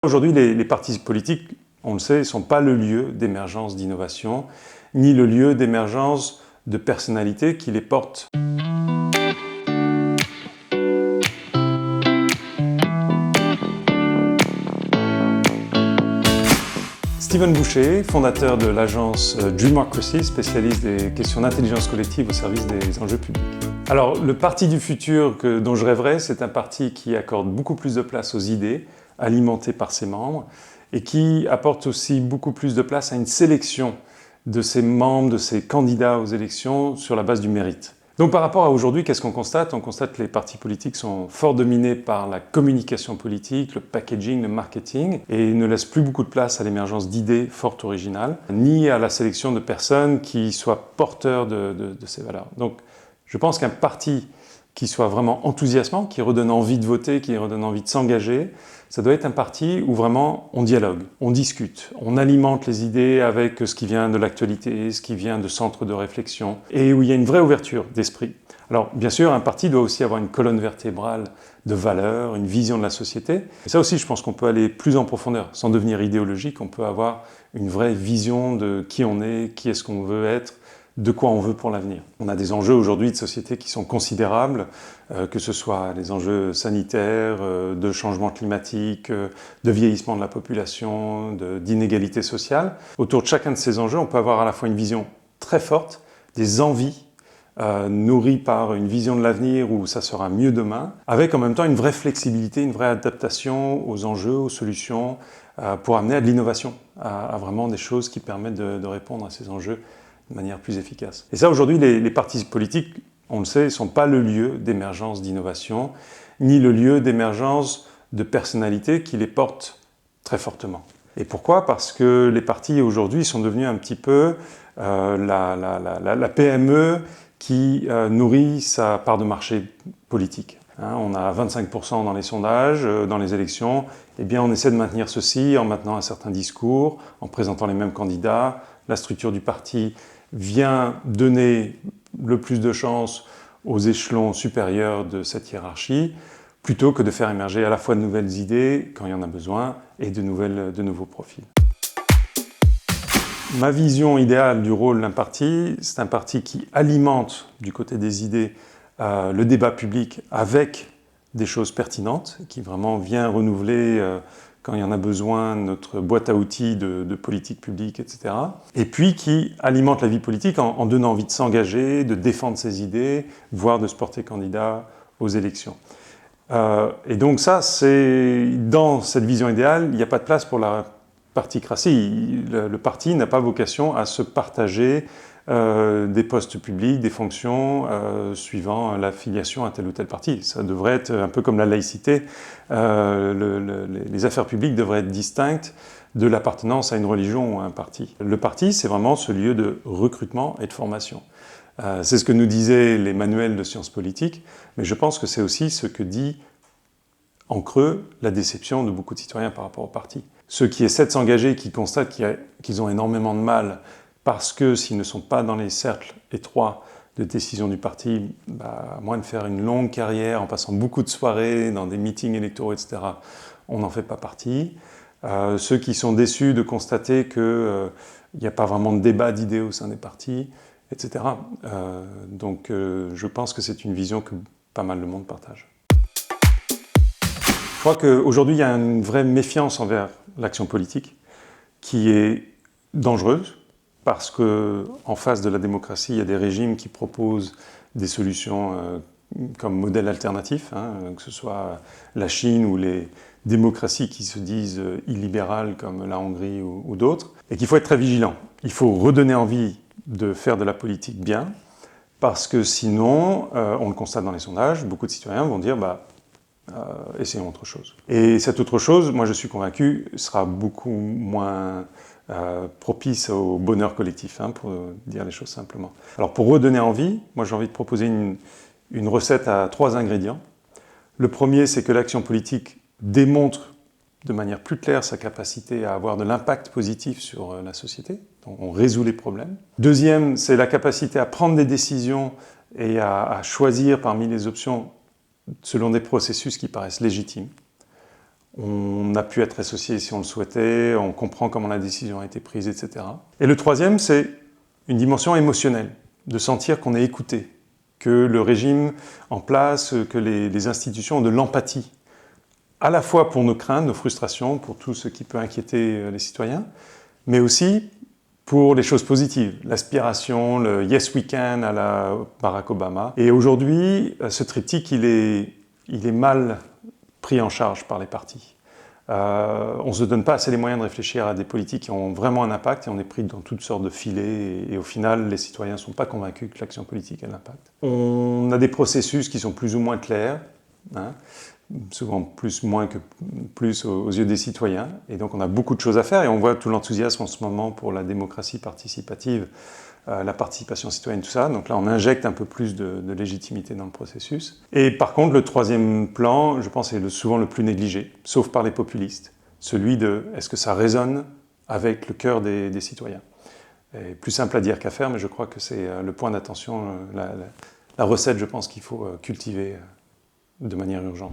Aujourd'hui, les partis politiques, on le sait, ne sont pas le lieu d'émergence d'innovation, ni le lieu d'émergence de personnalités qui les portent. Steven Boucher, fondateur de l'agence Dreamocracy, spécialiste des questions d'intelligence collective au service des enjeux publics. Alors, le parti du futur dont je rêverais, c'est un parti qui accorde beaucoup plus de place aux idées, alimentées par ses membres, et qui apporte aussi beaucoup plus de place à une sélection de ses membres, de ses candidats aux élections sur la base du mérite. Donc par rapport à aujourd'hui, qu'est-ce qu'on constate? On constate que les partis politiques sont fort dominés par la communication politique, le packaging, le marketing, et ne laissent plus beaucoup de place à l'émergence d'idées fortes originales, ni à la sélection de personnes qui soient porteurs de ces valeurs. Donc je pense qu'un parti qui soit vraiment enthousiasmant, qui redonne envie de voter, qui redonne envie de s'engager, ça doit être un parti où vraiment on dialogue, on discute, on alimente les idées avec ce qui vient de l'actualité, ce qui vient de centres de réflexion, et où il y a une vraie ouverture d'esprit. Alors bien sûr, un parti doit aussi avoir une colonne vertébrale de valeurs, une vision de la société. Et ça aussi, je pense qu'on peut aller plus en profondeur. Sans devenir idéologique, on peut avoir une vraie vision de qui on est, qui est-ce qu'on veut être, de quoi on veut pour l'avenir. On a des enjeux aujourd'hui de société qui sont considérables, que ce soit les enjeux sanitaires, de changement climatique, de vieillissement de la population, d'inégalité sociale. Autour de chacun de ces enjeux, on peut avoir à la fois une vision très forte, des envies nourries par une vision de l'avenir où ça sera mieux demain, avec en même temps une vraie flexibilité, une vraie adaptation aux enjeux, aux solutions, pour amener à de l'innovation, à vraiment des choses qui permettent de répondre à ces enjeux de manière plus efficace. Et ça, aujourd'hui, les partis politiques, on le sait, ne sont pas le lieu d'émergence d'innovation, ni le lieu d'émergence de personnalités qui les portent très fortement. Et pourquoi? Parce que les partis, aujourd'hui, sont devenus un petit peu la PME qui nourrit sa part de marché politique. On a 25% dans les sondages, dans les élections. Eh bien, on essaie de maintenir ceci en maintenant un certain discours, en présentant les mêmes candidats. La structure du parti vient donner le plus de chances aux échelons supérieurs de cette hiérarchie, plutôt que de faire émerger à la fois de nouvelles idées, quand il y en a besoin, et de nouveaux profils. Ma vision idéale du rôle d'un parti, c'est un parti qui alimente, du côté des idées, le débat public avec des choses pertinentes, qui vraiment vient renouveler quand il y en a besoin, notre boîte à outils de politique publique, etc. Et puis qui alimente la vie politique en donnant envie de s'engager, de défendre ses idées, voire de se porter candidat aux élections. Et donc ça, dans cette vision idéale, il n'y a pas de place pour la particratie. Le parti n'a pas vocation à se partager des postes publics, des fonctions suivant l'affiliation à tel ou tel parti. Ça devrait être un peu comme la laïcité. Les affaires publiques devraient être distinctes de l'appartenance à une religion ou à un parti. Le parti, c'est vraiment ce lieu de recrutement et de formation. C'est ce que nous disaient les manuels de sciences politiques, mais je pense que c'est aussi ce que dit en creux la déception de beaucoup de citoyens par rapport au parti. Ceux qui essaient de s'engager, qui constatent qu'ils ont énormément de mal parce que s'ils ne sont pas dans les cercles étroits de décision du parti, à moins de faire une longue carrière en passant beaucoup de soirées dans des meetings électoraux, etc., on n'en fait pas partie. Ceux qui sont déçus de constater qu'il n'y a pas vraiment de débat d'idées au sein des partis, etc. Donc je pense que c'est une vision que pas mal de monde partage. Je crois qu'aujourd'hui, il y a une vraie méfiance envers l'action politique qui est dangereuse parce qu'en face de la démocratie, il y a des régimes qui proposent des solutions comme modèle alternatif, que ce soit la Chine ou les démocraties qui se disent illibérales comme la Hongrie ou d'autres, et qu'il faut être très vigilant. Il faut redonner envie de faire de la politique bien, parce que sinon, on le constate dans les sondages, beaucoup de citoyens vont dire essayons autre chose. Et cette autre chose, moi je suis convaincu, sera beaucoup moins propice au bonheur collectif, pour dire les choses simplement. Alors pour redonner envie, moi j'ai envie de proposer une recette à 3 ingrédients. Le premier, c'est que l'action politique démontre de manière plus claire sa capacité à avoir de l'impact positif sur la société. Donc on résout les problèmes. Deuxième, c'est la capacité à prendre des décisions et à choisir parmi les options selon des processus qui paraissent légitimes. On a pu être associé si on le souhaitait, on comprend comment la décision a été prise, etc. Et le troisième, c'est une dimension émotionnelle, de sentir qu'on est écouté, que le régime en place, que les institutions ont de l'empathie, à la fois pour nos craintes, nos frustrations, pour tout ce qui peut inquiéter les citoyens, mais aussi pour les choses positives, l'aspiration, le « yes we can » à la Barack Obama. Et aujourd'hui, ce triptyque, il est mal pris en charge par les partis. On ne se donne pas assez les moyens de réfléchir à des politiques qui ont vraiment un impact et on est pris dans toutes sortes de filets et au final, les citoyens ne sont pas convaincus que l'action politique a un impact. On a des processus qui sont plus ou moins clairs, hein, souvent plus aux yeux des citoyens, et donc on a beaucoup de choses à faire et on voit tout l'enthousiasme en ce moment pour la démocratie participative, la participation citoyenne, tout ça. Donc là, on injecte un peu plus de légitimité dans le processus. Et par contre, le troisième plan, je pense, est souvent le plus négligé, sauf par les populistes. Celui de est-ce que ça résonne avec le cœur des citoyens. Et plus simple à dire qu'à faire, mais je crois que c'est le point d'attention, la recette, je pense, qu'il faut cultiver de manière urgente.